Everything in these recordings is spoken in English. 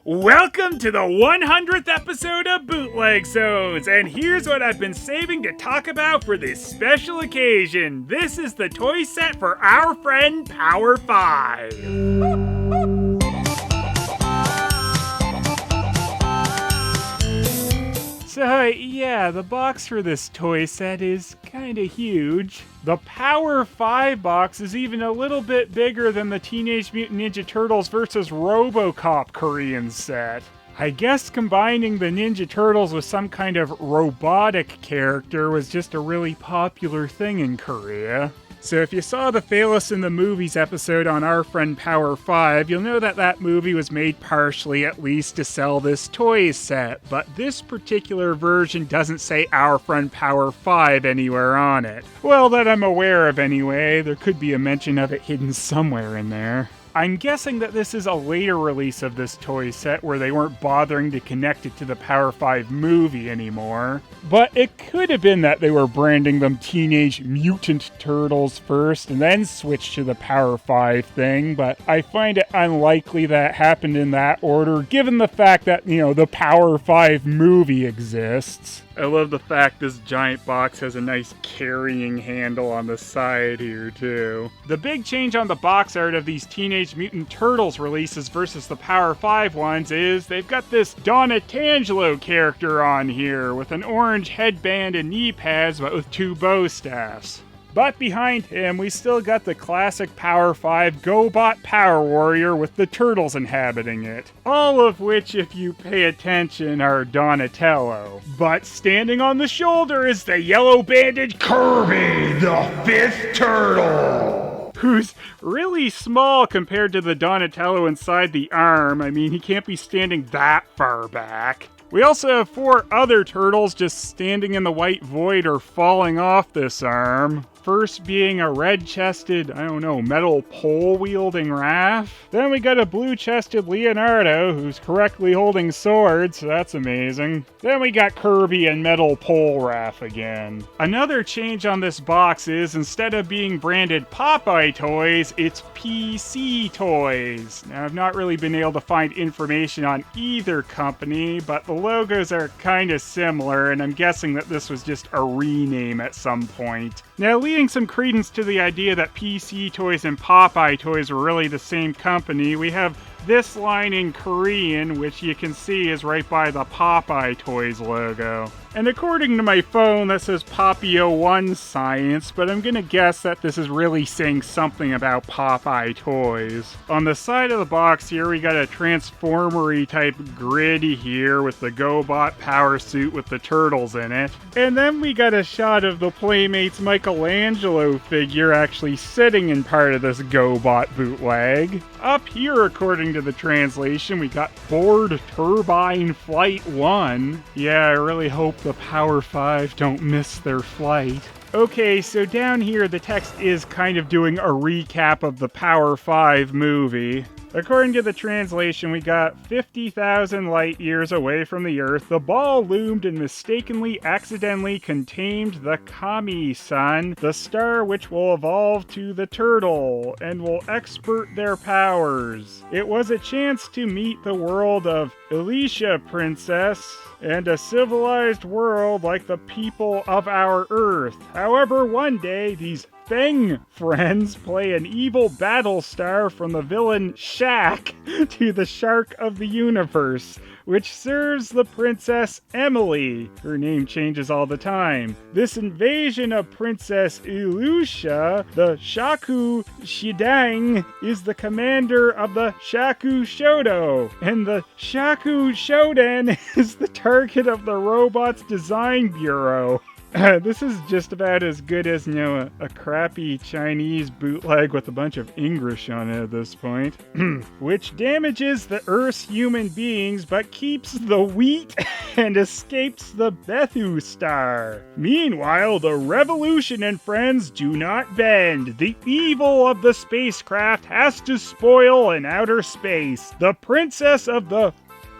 Welcome to the 100th episode of Bootleg Zones, and here's what I've been saving to talk about for this special occasion. This is the toy set for our friend Power 5. So, yeah, the box for this toy set is kinda huge. The Power 5 box is even a little bit bigger than the Teenage Mutant Ninja Turtles vs. RoboCop Korean set. I guess combining the Ninja Turtles with some kind of robotic character was just a really popular thing in Korea. So if you saw the Fail Us in the Movies episode on our friend Power 5, you'll know that that movie was made partially at least to sell this toy set, but this particular version doesn't say our friend Power 5 anywhere on it. Well, that I'm aware of anyway. There could be a mention of it hidden somewhere in there. I'm guessing that this is a later release of this toy set where they weren't bothering to connect it to the Power 5 movie anymore. But it could have been that they were branding them Teenage Mutant Turtles first and then switched to the Power 5 thing, but I find it unlikely that it happened in that order given the fact that, the Power 5 movie exists. I love the fact this giant box has a nice carrying handle on the side here, too. The big change on the box art of these Teenage Mutant Turtles releases versus the Power 5 ones is they've got this Donatello character on here with an orange headband and knee pads, but with two bow staffs. But behind him, we still got the classic Power 5 Gobot Power Warrior with the turtles inhabiting it. All of which, if you pay attention, are Donatello. But standing on the shoulder is the yellow-banded Kirby, the fifth turtle, who's really small compared to the Donatello inside the arm. I mean, he can't be standing that far back. We also have four other turtles just standing in the white void or falling off this arm. First being a red-chested, metal pole-wielding Raph. Then we got a blue-chested Leonardo, who's correctly holding swords, so that's amazing. Then we got Kirby and metal pole Raph again. Another change on this box is, instead of being branded Popeye Toys, it's PC Toys. Now, I've not really been able to find information on either company, but the logos are kinda similar, and I'm guessing that this was just a rename at some point. Now, leading some credence to the idea that PC Toys and Popeye Toys were really the same company, we have this line in Korean, which you can see is right by the Popeye Toys logo. And according to my phone, that says Popio1 Science, but I'm gonna guess that this is really saying something about Popeye Toys. On the side of the box here, we got a Transformery type grid here with the Gobot power suit with the turtles in it. And then we got a shot of the Playmates Michelangelo figure actually sitting in part of this Gobot bootleg. Up here, according to the translation, we got Ford Turbine Flight 1. Yeah, I really hope the Power 5 don't miss their flight. Okay, so down here the text is kind of doing a recap of the Power 5 movie. According to the translation, we got 50,000 light years away from the Earth, the ball loomed and mistakenly accidentally contained the Kami-sun, the star which will evolve to the turtle, and will expert their powers. It was a chance to meet the world of Elisha Princess, and a civilized world like the people of our Earth. However, one day, these Feng friends play an evil battle star from the villain Shaq to the Shark of the Universe, which serves the Princess Emily. Her name changes all the time. This invasion of Princess Elisha, the Shaku Shidang, is the commander of the Shaku Shodo, and the Shaku Shoden is the target of the robot's design bureau. This is just about as good as, a crappy Chinese bootleg with a bunch of English on it at this point. Which damages the Earth's human beings but keeps the wheat and escapes the Bethu star. Meanwhile, the revolution and friends do not bend. The evil of the spacecraft has to spoil in outer space. The princess of the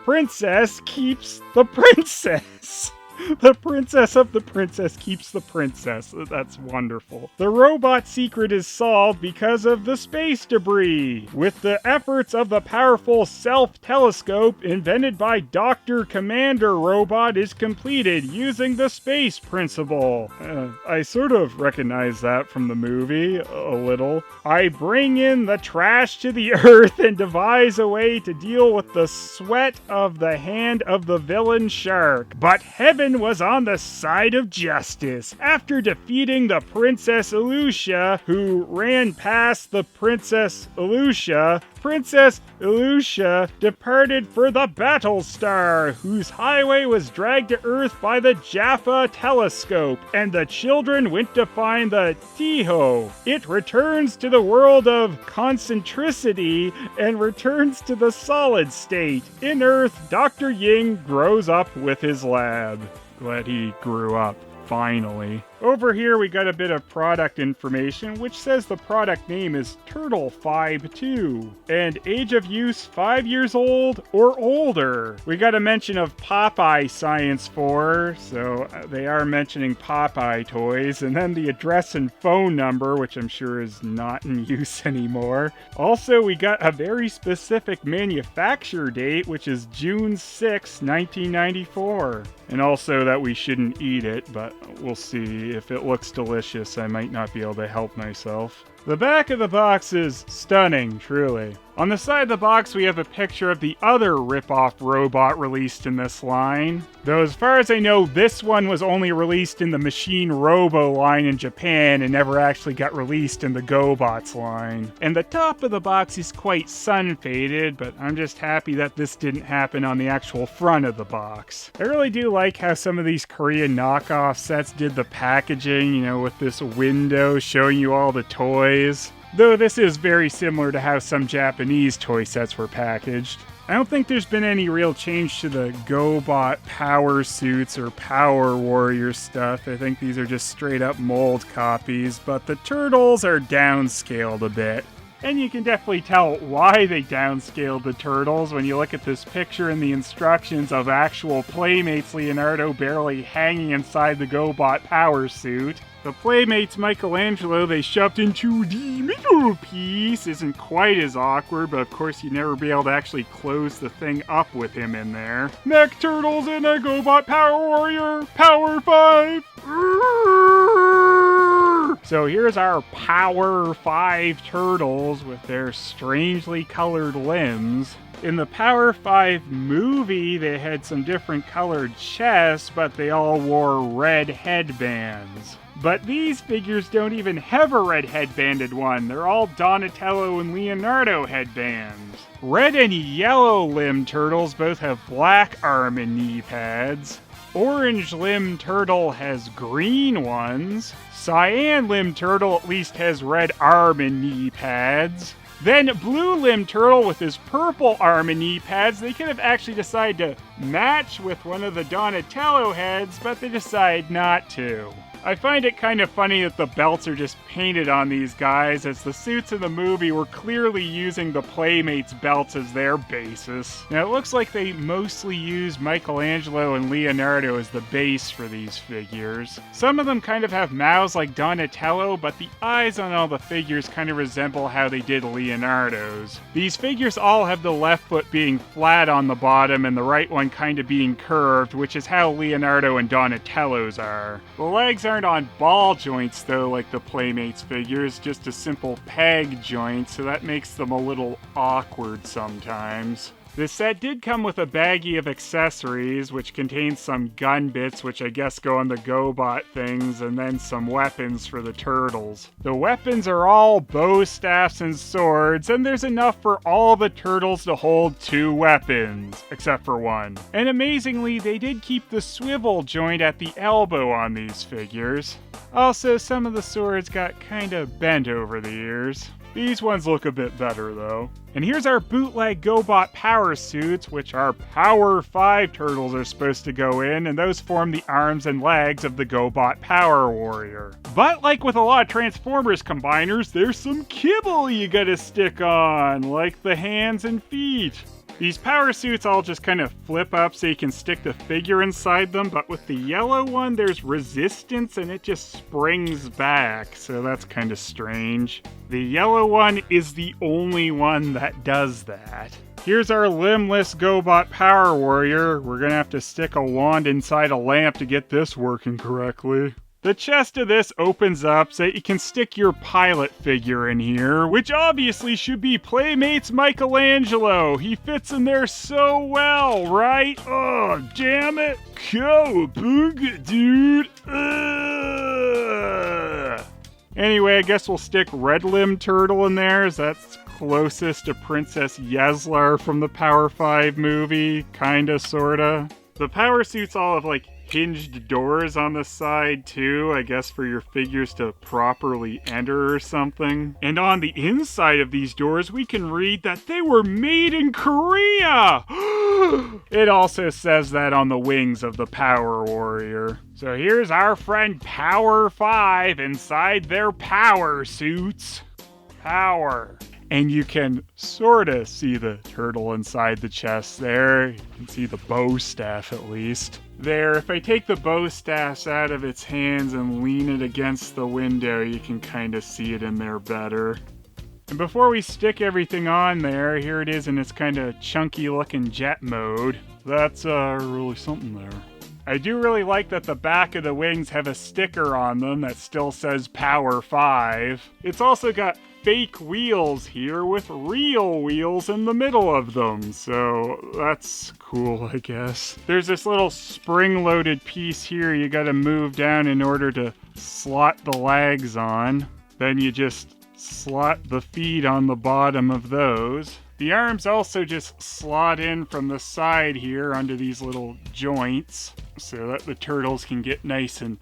princess keeps the princess. The princess of the princess keeps the princess. That's wonderful. The robot secret is solved because of the space debris. With the efforts of the powerful self-telescope invented by Dr. Commander Robot is completed using the space principle. I sort of recognize that from the movie a little. I bring in the trash to the earth and devise a way to deal with the sweat of the hand of the villain shark. But heaven was on the side of justice. After defeating the Princess Elusia, who ran past the Princess Elusia departed for the Battlestar, whose highway was dragged to Earth by the Jaffa telescope, and the children went to find the Tiho. It returns to the world of concentricity and returns to the solid state. In Earth, Dr. Ying grows up with his lab. Glad he grew up, finally. Over here we got a bit of product information, which says the product name is Turtle 5-2, and age of use 5 years old or older. We got a mention of Popeye Science 4, so they are mentioning Popeye toys, and then the address and phone number, which I'm sure is not in use anymore. Also, we got a very specific manufacture date, which is June 6, 1994. And also that we shouldn't eat it, but we'll see. If it looks delicious, I might not be able to help myself. The back of the box is stunning, truly. On the side of the box, we have a picture of the other rip-off robot released in this line. Though as far as I know, this one was only released in the Machine Robo line in Japan and never actually got released in the GoBots line. And the top of the box is quite sun-faded, but I'm just happy that this didn't happen on the actual front of the box. I really do like how some of these Korean knockoff sets did the packaging, with this window showing you all the toys. Though this is very similar to how some Japanese toy sets were packaged. I don't think there's been any real change to the Gobot Power Suits or Power Warrior stuff. I think these are just straight up mold copies, but the Turtles are downscaled a bit. And you can definitely tell why they downscaled the Turtles when you look at this picture in the instructions of actual Playmates Leonardo barely hanging inside the Gobot Power Suit. The Playmates Michelangelo they shoved into the middle piece isn't quite as awkward, but of course you'd never be able to actually close the thing up with him in there. Mech Turtles and a Gobot Power Warrior, Power 5! So here's our Power 5 Turtles with their strangely colored limbs. In the Power 5 movie, they had some different colored chests, but they all wore red headbands. But these figures don't even have a red headbanded one. They're all Donatello and Leonardo headbands. Red and yellow limb turtles both have black arm and knee pads. Orange limb turtle has green ones. Cyan limb turtle at least has red arm and knee pads. Then blue limb turtle with his purple arm and knee pads, they could have actually decided to match with one of the Donatello heads, but they decide not to. I find it kind of funny that the belts are just painted on these guys, as the suits in the movie were clearly using the Playmates belts as their basis. Now it looks like they mostly use Michelangelo and Leonardo as the base for these figures. Some of them kind of have mouths like Donatello, but the eyes on all the figures kind of resemble how they did Leonardo's. These figures all have the left foot being flat on the bottom and the right one kind of being curved, which is how Leonardo and Donatello's are. The legs aren't on ball joints though like the Playmates figures, just a simple peg joint, so that makes them a little awkward sometimes. This set did come with a baggie of accessories, which contains some gun bits, which I guess go on the Gobot things, and then some weapons for the Turtles. The weapons are all bow staffs and swords, and there's enough for all the Turtles to hold 2 weapons, except for one. And amazingly, they did keep the swivel joint at the elbow on these figures. Also, some of the swords got kinda bent over the years. These ones look a bit better though. And here's our bootleg Gobot Power Suits, which our Power 5 Turtles are supposed to go in, and those form the arms and legs of the Gobot Power Warrior. But like with a lot of Transformers combiners, there's some kibble you gotta stick on, like the hands and feet. These power suits all just kind of flip up so you can stick the figure inside them, but with the yellow one, there's resistance and it just springs back, so that's kind of strange. The yellow one is the only one that does that. Here's our limbless Gobot Power Warrior. We're gonna have to stick a wand inside a lamp to get this working correctly. The chest of this opens up so that you can stick your pilot figure in here, which obviously should be Playmates Michelangelo. He fits in there so well, right? Oh, damn it. Cowabunga, dude. Ugh. Anyway, I guess we'll stick Red Limb Turtle in there, as that's closest to Princess Yeslar from the Power 5 movie. Kinda, sorta. The power suits all have, like, hinged doors on the side too, I guess for your figures to properly enter or something. And on the inside of these doors, we can read that they were made in Korea! It also says that on the wings of the Power Warrior. So here's our friend Power 5 inside their power suits. Power. And you can sorta see the turtle inside the chest there. You can see the bow staff at least. There, if I take the bow staff out of its hands and lean it against the window, you can kind of see it in there better. And before we stick everything on there, here it is in its kind of chunky looking jet mode. That's really something there. I do really like that the back of the wings have a sticker on them that still says Power 5. It's also got fake wheels here with real wheels in the middle of them, so that's cool, I guess. There's this little spring-loaded piece here you gotta move down in order to slot the legs on. Then you just slot the feet on the bottom of those. The arms also just slot in from the side here under these little joints so that the turtles can get nice and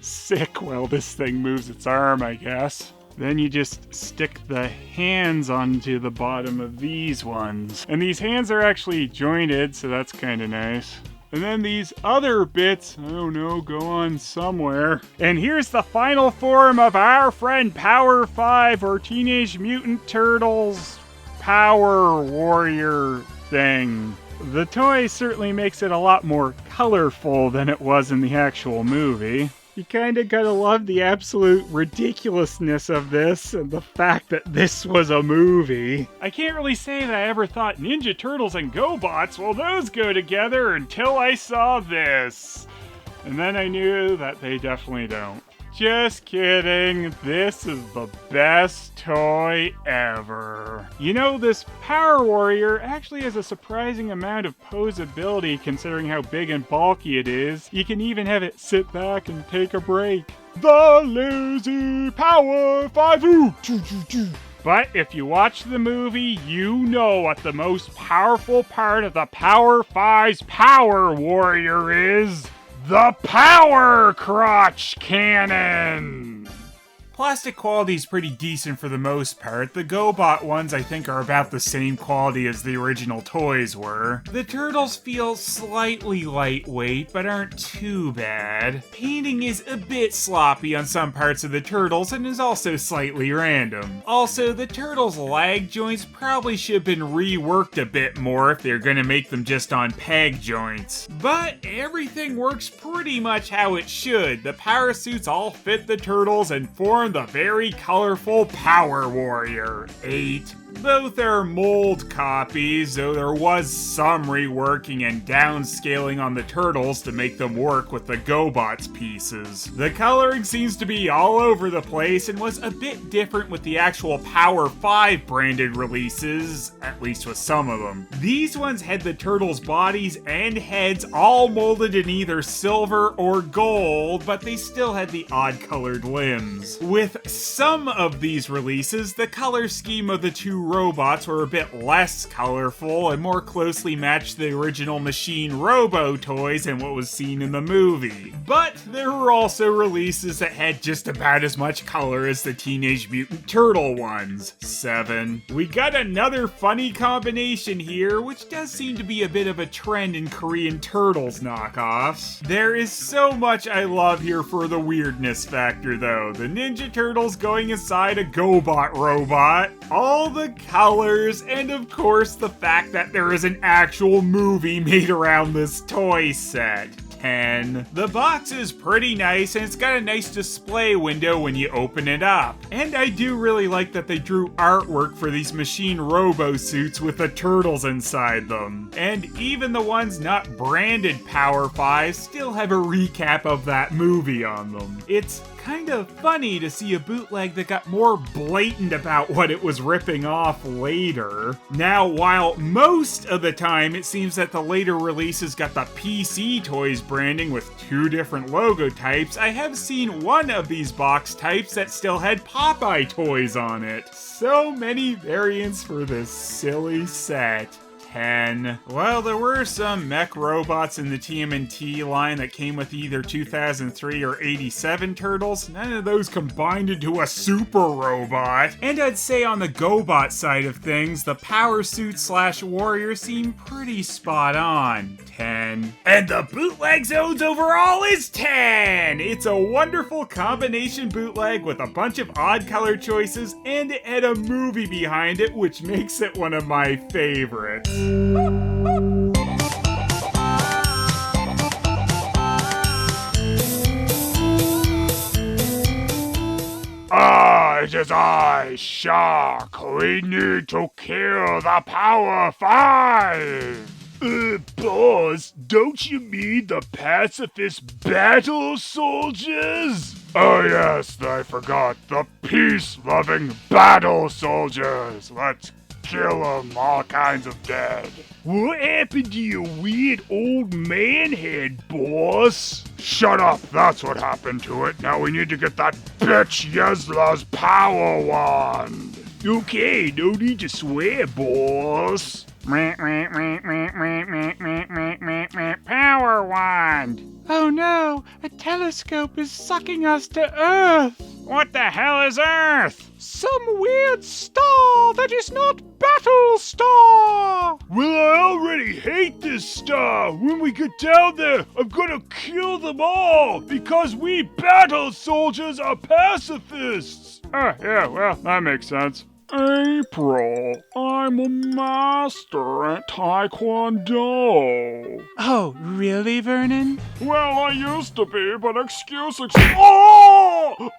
sick while this thing moves its arm, I guess. Then you just stick the hands onto the bottom of these ones. And these hands are actually jointed, so that's kind of nice. And then these other bits, I don't know, go on somewhere. And here's the final form of our friend Power 5 or Teenage Mutant Turtles Power Warrior thing. The toy certainly makes it a lot more colorful than it was in the actual movie. You kinda gotta love the absolute ridiculousness of this and the fact that this was a movie. I can't really say that I ever thought Ninja Turtles and Gobots, well, those go together until I saw this. And then I knew that they definitely don't. Just kidding, this is the best toy ever. You know, this Power Warrior actually has a surprising amount of posability considering how big and bulky it is. You can even have it sit back and take a break. The Lazy Power 5! But if you watch the movie, you know what the most powerful part of the Power 5's Power Warrior is. The Power Crotch Cannon! Plastic quality is pretty decent for the most part. The Gobot ones I think are about the same quality as the original toys were. The turtles feel slightly lightweight, but aren't too bad. Painting is a bit sloppy on some parts of the turtles and is also slightly random. Also, the turtles' lag joints probably should have been reworked a bit more if they're gonna make them just on peg joints. But everything works pretty much how it should. The power suits all fit the turtles and form the very colorful Power Warrior 8. Both are mold copies, though there was some reworking and downscaling on the turtles to make them work with the Gobot's pieces. The coloring seems to be all over the place and was a bit different with the actual Power 5 branded releases, at least with some of them. These ones had the turtles' bodies and heads all molded in either silver or gold, but they still had the odd colored limbs. With some of these releases, the color scheme of the two robots were a bit less colorful and more closely matched the original Machine Robo toys and what was seen in the movie. But there were also releases that had just about as much color as the Teenage Mutant Turtle ones. 7. We got another funny combination here, which does seem to be a bit of a trend in Korean Turtles knockoffs. There is so much I love here for the weirdness factor though. The Ninja Turtles going inside a Gobot robot. All the colors, and of course the fact that there is an actual movie made around this toy set. 10. The box is pretty nice and it's got a nice display window when you open it up. And I do really like that they drew artwork for these machine robo suits with the turtles inside them. And even the ones not branded Power 5 still have a recap of that movie on them. It's kind of funny to see a bootleg that got more blatant about what it was ripping off later. Now, while most of the time it seems that the later releases got the PC Toys branding with 2 different logo types, I have seen one of these box types that still had Popeye toys on it. So many variants for this silly set. 10. Well, there were some mech robots in the TMNT line that came with either 2003 or 87 Turtles. None of those combined into a super robot. And I'd say on the Gobot side of things, the Power Suit / Warrior seem pretty spot on. 10. And the Bootleg Zones overall is 10! It's a wonderful combination bootleg with a bunch of odd color choices and a movie behind it, which makes it one of my favorites. It is I, Shark. We need to kill the Power 5! Boss, don't you mean the pacifist battle soldiers? Oh yes, I forgot. The peace-loving battle soldiers. Let's kill them, all kinds of dead. What happened to your weird old man head, boss? Shut up, that's what happened to it. Now we need to get that bitch Yesla's power wand. Okay, no need to swear, boss. Power wand. Oh no, a telescope is sucking us to Earth. What the hell is Earth? Some weird star that is not Battlestar! Well, I already hate this star. When we get down there, I'm gonna kill them all because we battle soldiers are pacifists. Yeah, well, that makes sense. April, I'm a master at Taekwondo. Oh, really, Vernon? Well, I used to be, but Oh!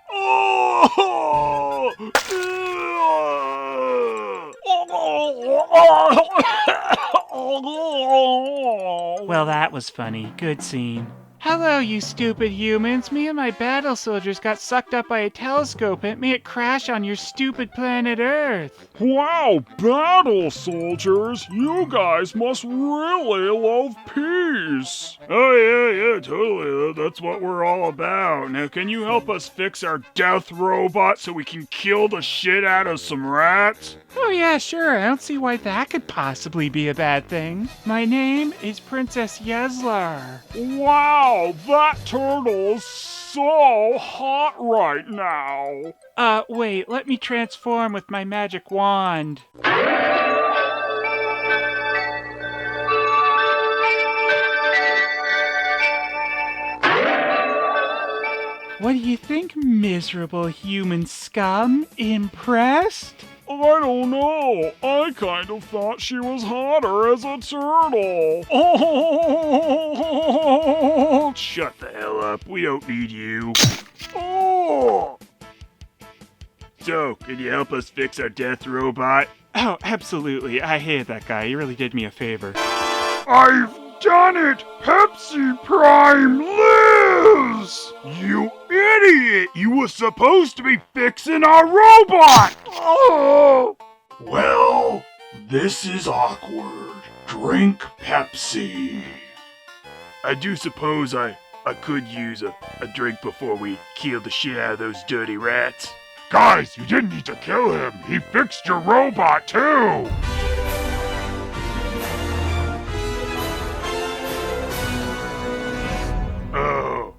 Well, that was funny. Good scene. Hello, you stupid humans. Me and my battle soldiers got sucked up by a telescope and it made it crash on your stupid planet Earth. Wow, battle soldiers! You guys must really love peace! Oh yeah, totally. That's what we're all about. Now, can you help us fix our death robot so we can kill the shit out of some rats? Oh yeah, sure. I don't see why that could possibly be a bad thing. My name is Princess Yeslar. Wow, that turtle's so hot right now. Wait, let me transform with my magic wand. What do you think, miserable human scum? Impressed? I don't know. I kind of thought she was hotter as a turtle. Oh! Shut the hell up. We don't need you. Oh! So, can you help us fix our death robot? Oh, absolutely. I hated that guy. He really did me a favor. I've done it! Pepsi Prime lives! You idiot! You were supposed to be fixing our robot! Oh! Well, this is awkward. Drink Pepsi. I do suppose I could use a drink before we kill the shit out of those dirty rats. Guys, you didn't need to kill him. He fixed your robot, too! Oh,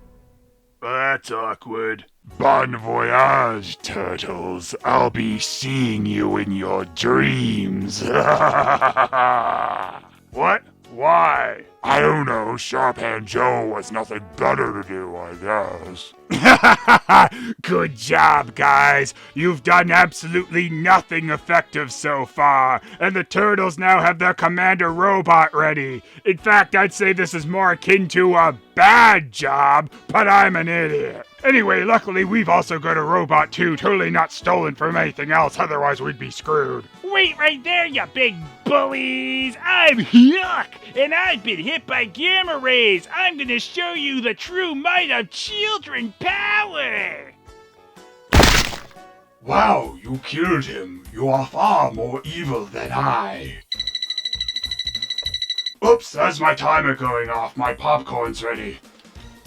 that's awkward. Bon voyage, turtles. I'll be seeing you in your dreams. What? Why? I don't know. Sharp-Hand Joe has nothing better to do, I guess. Good job, guys. You've done absolutely nothing effective so far, and the Turtles now have their Commander Robot ready. In fact, I'd say this is more akin to a bad job, but I'm an idiot. Anyway, luckily we've also got a robot too, totally not stolen from anything else, otherwise we'd be screwed. Wait right there, you big bullies! I'm Yuck, and I've been hit by gamma rays. I'm gonna show you the true might of children power! Wow, you killed him. You are far more evil than I. Oops, that's my timer going off. My popcorn's ready.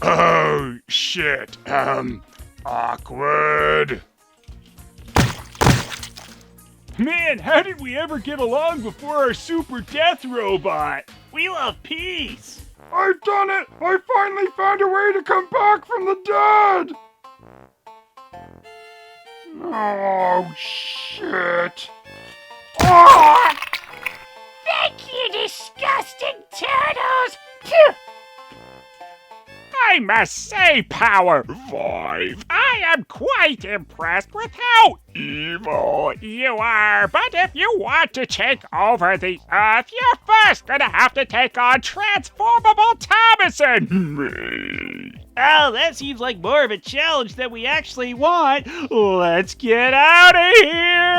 Oh, shit. Awkward. Man, how did we ever get along before our super death robot? We love peace! I've done it! I finally found a way to come back from the dead! Oh, shit. Oh! Thank you, disgusting turtles! Phew. I must say, Power 5. I am quite impressed with how evil you are. But if you want to take over the Earth, you're first gonna have to take on Transformable Thomason. Me. Oh, that seems like more of a challenge than we actually want. Let's get out of here!